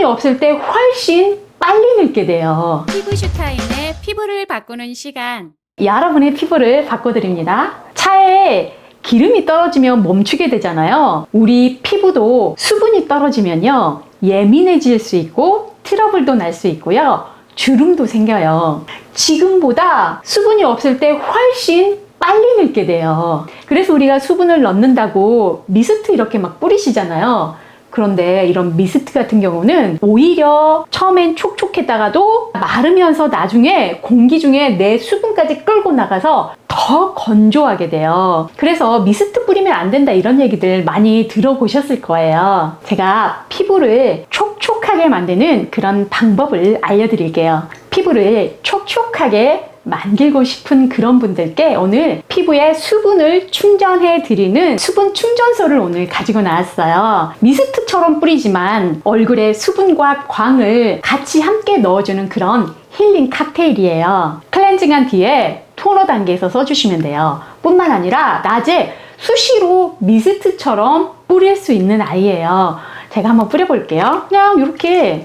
수분이 없을 때 훨씬 빨리 늙게 돼요. 피부슈타인의 피부를 바꾸는 시간. 여러분의 피부를 바꿔드립니다. 차에 기름이 떨어지면 멈추게 되잖아요. 우리 피부도 수분이 떨어지면요, 예민해질 수 있고 트러블도 날 수 있고요, 주름도 생겨요. 지금보다 수분이 없을 때 훨씬 빨리 늙게 돼요. 그래서 우리가 수분을 넣는다고 미스트 이렇게 막 뿌리시잖아요. 그런데 이런 미스트 같은 경우는 오히려 처음엔 촉촉했다가도 마르면서 나중에 공기 중에 내 수분까지 끌고 나가서 더 건조하게 돼요. 그래서 미스트 뿌리면 안 된다 이런 얘기들 많이 들어보셨을 거예요. 제가 피부를 촉촉하게 만드는 그런 방법을 알려드릴게요. 피부를 촉촉하게 만들고 싶은 그런 분들께 오늘 피부에 수분을 충전해 드리는 수분 충전소를 오늘 가지고 나왔어요. 미스트처럼 뿌리지만 얼굴에 수분과 광을 같이 함께 넣어주는 그런 힐링 칵테일이에요. 클렌징한 뒤에 토너 단계에서 써주시면 돼요. 뿐만 아니라 낮에 수시로 미스트처럼 뿌릴 수 있는 아이예요. 제가 한번 뿌려볼게요. 그냥 이렇게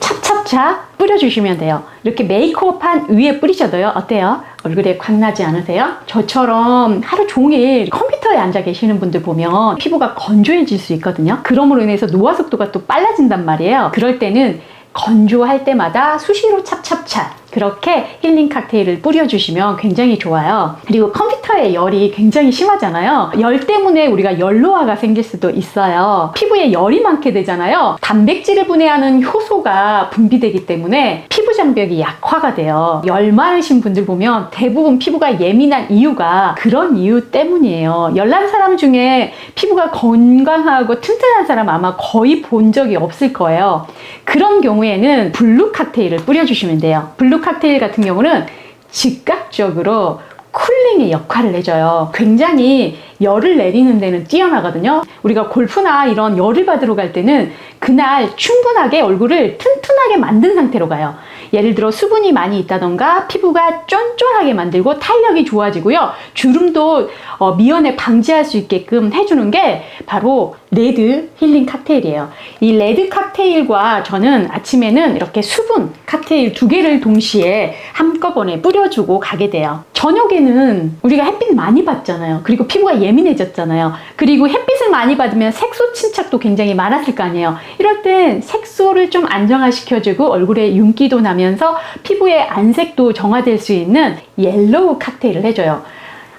찹찹찹 뿌려주시면 돼요. 이렇게 메이크업한 위에 뿌리셔도요. 어때요? 얼굴에 광나지 않으세요? 저처럼 하루 종일 컴퓨터에 앉아 계시는 분들 보면 피부가 건조해질 수 있거든요. 그럼으로 인해서 노화 속도가 또 빨라진단 말이에요. 그럴 때는 건조할 때마다 수시로 찹찹찹 그렇게 힐링 칵테일을 뿌려주시면 굉장히 좋아요. 그리고 컴퓨터에 열이 굉장히 심하잖아요. 열 때문에 우리가 열노화가 생길 수도 있어요. 피부에 열이 많게 되잖아요. 단백질을 분해하는 효소가 분비되기 때문에 피부 장벽이 약화가 돼요. 열 많으신 분들 보면 대부분 피부가 예민한 이유가 그런 이유 때문이에요. 열난 사람 중에 피부가 건강하고 튼튼한 사람 아마 거의 본 적이 없을 거예요. 그런 경우에는 블루 칵테일을 뿌려주시면 돼요. 블루 칵테일 같은 경우는 즉각적으로 쿨링의 역할을 해줘요. 굉장히 열을 내리는 데는 뛰어나거든요. 우리가 골프나 이런 열을 받으러 갈 때는 그날 충분하게 얼굴을 튼튼하게 만든 상태로 가요. 예를 들어 수분이 많이 있다던가 피부가 쫀쫀하게 만들고 탄력이 좋아지고요. 주름도 미연에 방지할 수 있게끔 해주는 게 바로 레드 힐링 칵테일이에요. 이 레드 칵테일과 저는 아침에는 이렇게 수분 칵테일 2개를 동시에 한꺼번에 뿌려주고 가게 돼요. 저녁에는 우리가 햇빛 많이 받잖아요. 그리고 피부가 예민해졌잖아요. 그리고 햇빛을 많이 받으면 색소 침착도 굉장히 많았을 거 아니에요. 이럴 땐 색소를 좀 안정화시켜주고 얼굴에 윤기도 나면서 피부의 안색도 정화될 수 있는 옐로우 칵테일을 해줘요.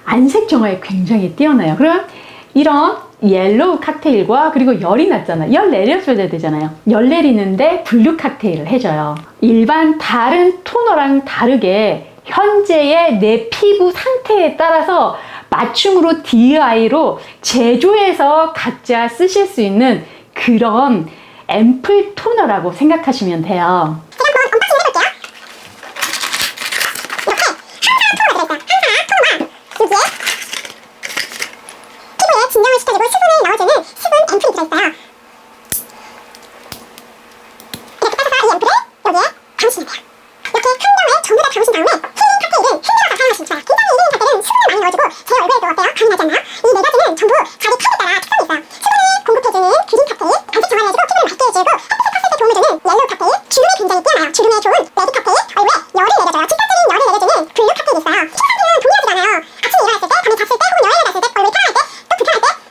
안색 정화에 굉장히 뛰어나요. 그럼 이런 옐로우 칵테일과 그리고 열이 났잖아요. 열 내려줘야 되잖아요. 열 내리는데 블루 칵테일을 해줘요. 일반 다른 토너랑 다르게 현재의 내 피부 상태에 따라서 맞춤으로 DIY로 제조해서 각자 쓰실 수 있는 그런 앰플 토너라고 생각하시면 돼요. 진정을 시켜주고 수분을 넣어주는 수분 앰플이 들어있어요. 이렇게 따라서 이 앰플을 여기에 담으시면 돼요. 이렇게 한 병에 전부 다 담으신 다음에 힐링 칵테일은 흔들어서 사용하시면 좋아요. 굉장히 힐링 칵테일은 수분을 많이 넣어주고 제 얼굴에도 어때요? 강이 나지 않나요? 이 4가지는 전부 자기 톤에 따라 특성이 있어요. 수분을 공급해주는 그린 칵테일, 안색 정화를 해주고 피부를 맑게 해주고 햇빛을 탔을 때 도움을 주는 옐로우 칵테일, 주름에 굉장히 뛰어나요. 주름에 좋은 레드 칵테일, 얼굴에 열을 내려줘요. 즉각적인 열을 내려주는 블루 칵테일이 있어요. 피부 상태는 동일하지가 않아요. 아침에 일어났을 때, 밤에 잤을 때, 혹은 여행을 갔을 때, 얼굴이 편할 때, 또 불편할 때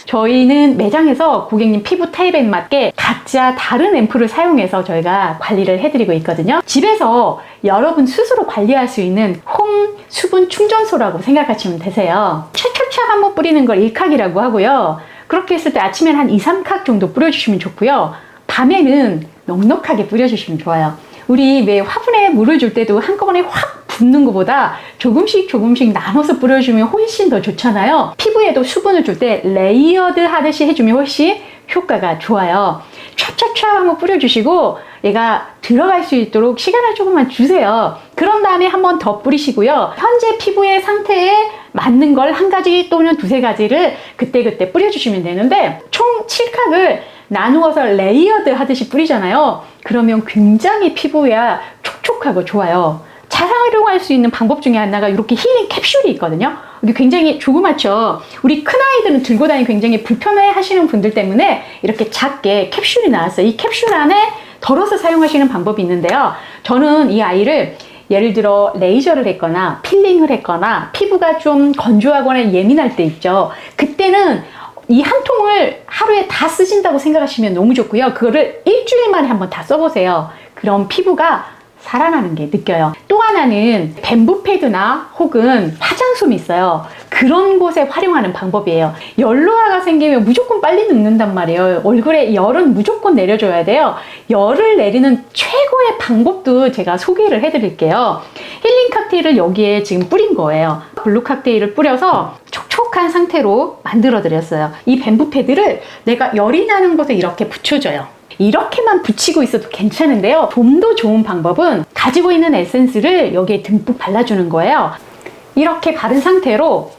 저희는 매장에서 고객님 피부 타입에 맞게 각자 다른 앰플을 사용해서 저희가 관리를 해드리고 있거든요. 집에서 여러분 스스로 관리할 수 있는 홈 수분 충전소라고 생각하시면 되세요. 촥촥촥 한번 뿌리는 걸 1칵이라고 하고요. 그렇게 했을 때 아침엔 한 2, 3칵 정도 뿌려주시면 좋고요. 밤에는 넉넉하게 뿌려주시면 좋아요. 우리 왜 화분에 물을 줄 때도 한꺼번에 확 붓는 것보다 조금씩 조금씩 나눠서 뿌려주면 훨씬 더 좋잖아요. 피부에도 수분을 줄 때 레이어드 하듯이 해주면 훨씬 효과가 좋아요. 촥촥촥 한번 뿌려주시고 얘가 들어갈 수 있도록 시간을 조금만 주세요. 그런 다음에 한 번 더 뿌리시고요. 현재 피부의 상태에 맞는 걸 한 가지 또는 2, 3가지를 그때그때 뿌려주시면 되는데 총 7칵을 나누어서 레이어드 하듯이 뿌리잖아요. 그러면 굉장히 피부가 촉촉하고 좋아요. 잘 활용할 수 있는 방법 중에 하나가 이렇게 힐링 캡슐이 있거든요. 이게 굉장히 조그맣죠. 우리 큰아이들은 들고 다니기 굉장히 불편해 하시는 분들 때문에 이렇게 작게 캡슐이 나왔어요. 이 캡슐 안에 덜어서 사용하시는 방법이 있는데요. 저는 이 아이를 예를 들어 레이저를 했거나 필링을 했거나 피부가 좀 건조하거나 예민할 때 있죠. 그때는 이 한 통을 하루에 다 쓰신다고 생각하시면 너무 좋고요. 그거를 일주일 만에 한번 다 써보세요. 그럼 피부가 살아나는 게 느껴요. 또 하나는 뱀부 패드나 혹은 화장솜이 있어요. 그런 곳에 활용하는 방법이에요. 열로화가 생기면 무조건 빨리 늙는단 말이에요. 얼굴에 열은 무조건 내려줘야 돼요. 열을 내리는 최고의 방법도 제가 소개를 해드릴게요. 힐링 칵테일을 여기에 지금 뿌린 거예요. 블루 칵테일을 뿌려서 촉촉한 상태로 만들어 드렸어요. 이 뱀부 패드를 내가 열이 나는 곳에 이렇게 붙여줘요. 이렇게만 붙이고 있어도 괜찮은데요. 좀 더 좋은 방법은 가지고 있는 에센스를 여기에 듬뿍 발라주는 거예요. 이렇게 바른 상태로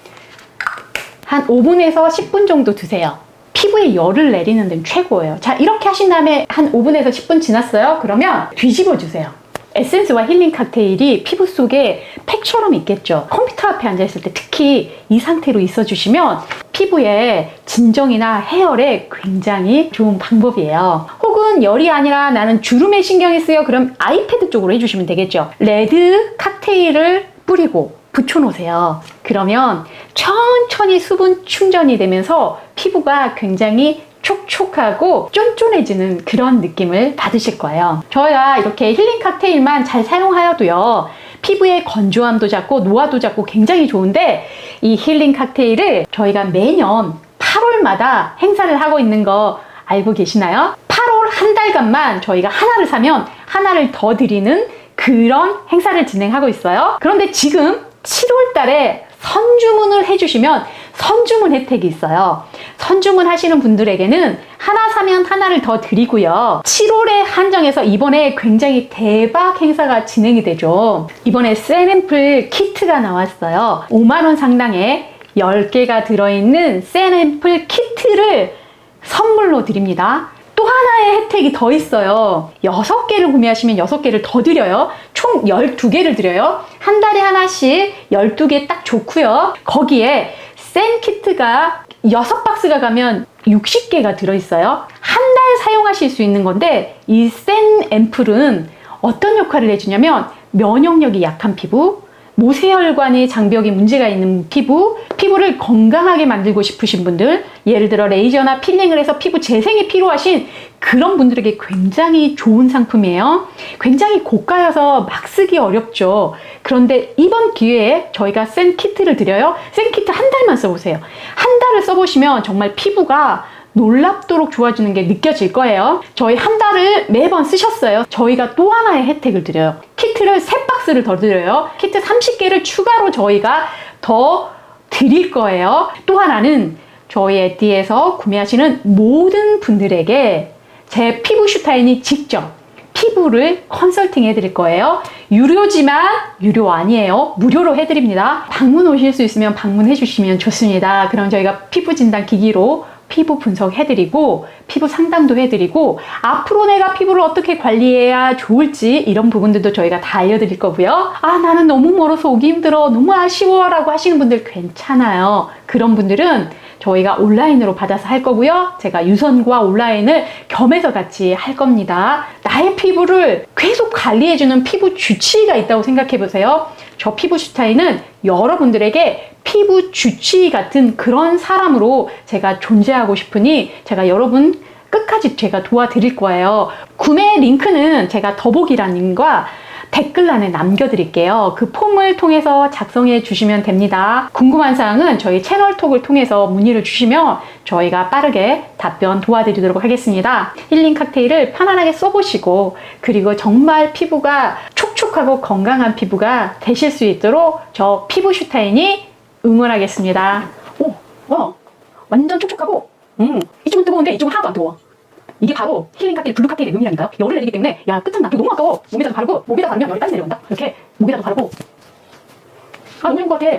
한 5분에서 10분 정도 두세요. 피부에 열을 내리는 데는 최고예요. 자, 이렇게 하신 다음에 한 5분에서 10분 지났어요. 그러면 뒤집어 주세요. 에센스와 힐링 칵테일이 피부 속에 팩처럼 있겠죠. 컴퓨터 앞에 앉아있을 때 특히 이 상태로 있어주시면 피부에 진정이나 해열에 굉장히 좋은 방법이에요. 혹은 열이 아니라 나는 주름에 신경이 쓰여 그럼 아이패드 쪽으로 해주시면 되겠죠. 레드 칵테일을 뿌리고 붙여놓으세요. 그러면 천천히 수분 충전이 되면서 피부가 굉장히 촉촉하고 쫀쫀해지는 그런 느낌을 받으실 거예요. 저희가 이렇게 힐링 칵테일만 잘 사용하여도요, 피부의 건조함도 잡고 노화도 잡고 굉장히 좋은데, 이 힐링 칵테일을 저희가 매년 8월마다 행사를 하고 있는 거 알고 계시나요? 8월 한 달간만 저희가 하나를 사면 하나를 더 드리는 그런 행사를 진행하고 있어요. 그런데 지금 7월 달에 선주문을 해주시면 선주문 혜택이 있어요. 선주문 하시는 분들에게는 하나 사면 하나를 더 드리고요. 7월에 한정해서 이번에 굉장히 대박 행사가 진행이 되죠. 이번에 샌앰플 키트가 나왔어요. 5만 원 상당의 10개가 들어있는 샌앰플 키트를 선물로 드립니다. 또 하나의 혜택이 더 있어요. 6개를 구매하시면 6개를 더 드려요. 총 12개를 드려요. 한 달에 하나씩 12개 딱 좋고요. 거기에 샌 키트가 6박스가 가면 60개가 들어있어요. 한 달 사용하실 수 있는 건데, 이 샌 앰플은 어떤 역할을 해주냐면 면역력이 약한 피부, 모세혈관의 장벽이 문제가 있는 피부를 건강하게 만들고 싶으신 분들, 예를 들어 레이저나 필링을 해서 피부 재생이 필요하신 그런 분들에게 굉장히 좋은 상품이에요. 굉장히 고가여서 막 쓰기 어렵죠. 그런데 이번 기회에 저희가 샌 키트를 드려요. 샌 키트 한 달만 써보세요. 한 달을 써보시면 정말 피부가 놀랍도록 좋아지는 게 느껴질 거예요. 저희 한 달을 매번 쓰셨어요. 저희가 또 하나의 혜택을 드려요. 키트를 3박스를 더 드려요. 키트 30개를 추가로 저희가 더 드릴 거예요. 또 하나는 저희 에뛰에서 구매하시는 모든 분들에게 제 피부 슈타인이 직접 피부를 컨설팅 해드릴 거예요. 유료지만 유료 아니에요. 무료로 해드립니다. 방문 오실 수 있으면 방문해 주시면 좋습니다. 그럼 저희가 피부 진단 기기로 피부 분석해드리고 피부 상담도 해드리고 앞으로 내가 피부를 어떻게 관리해야 좋을지 이런 부분들도 저희가 다 알려드릴 거고요. 아, 나는 너무 멀어서 오기 힘들어, 너무 아쉬워 라고 하시는 분들 괜찮아요. 그런 분들은 저희가 온라인으로 받아서 할 거고요. 제가 유선과 온라인을 겸해서 같이 할 겁니다. 나의 피부를 계속 관리해주는 피부 주치의가 있다고 생각해 보세요. 저 피부 슈타인은 여러분들에게 피부 주치의 같은 그런 사람으로 제가 존재하고 싶으니 제가 여러분 끝까지 제가 도와드릴 거예요. 구매 링크는 제가 더보기란님과 댓글란에 남겨드릴게요. 그 폼을 통해서 작성해 주시면 됩니다. 궁금한 사항은 저희 채널톡을 통해서 문의를 주시면 저희가 빠르게 답변 도와드리도록 하겠습니다. 힐링 칵테일을 편안하게 써보시고, 그리고 정말 피부가 촉촉하고 건강한 피부가 되실 수 있도록 저 피부 슈타인이 응원하겠습니다. 오, 와, 완전 촉촉하고, 이쪽은 뜨거운데 이쪽은 하나도 안 뜨거워. 이게 바로 힐링 칵테일, 블루 칵테일의 의미라니까요. 열을 내리기 때문에, 야, 끝장나. 이거 너무 아까워. 몸에다가 바르고, 목에다 바르면 열이 빨리 내려온다. 이렇게 목에다가 바르고. 아, 너무 좋은 것 같아.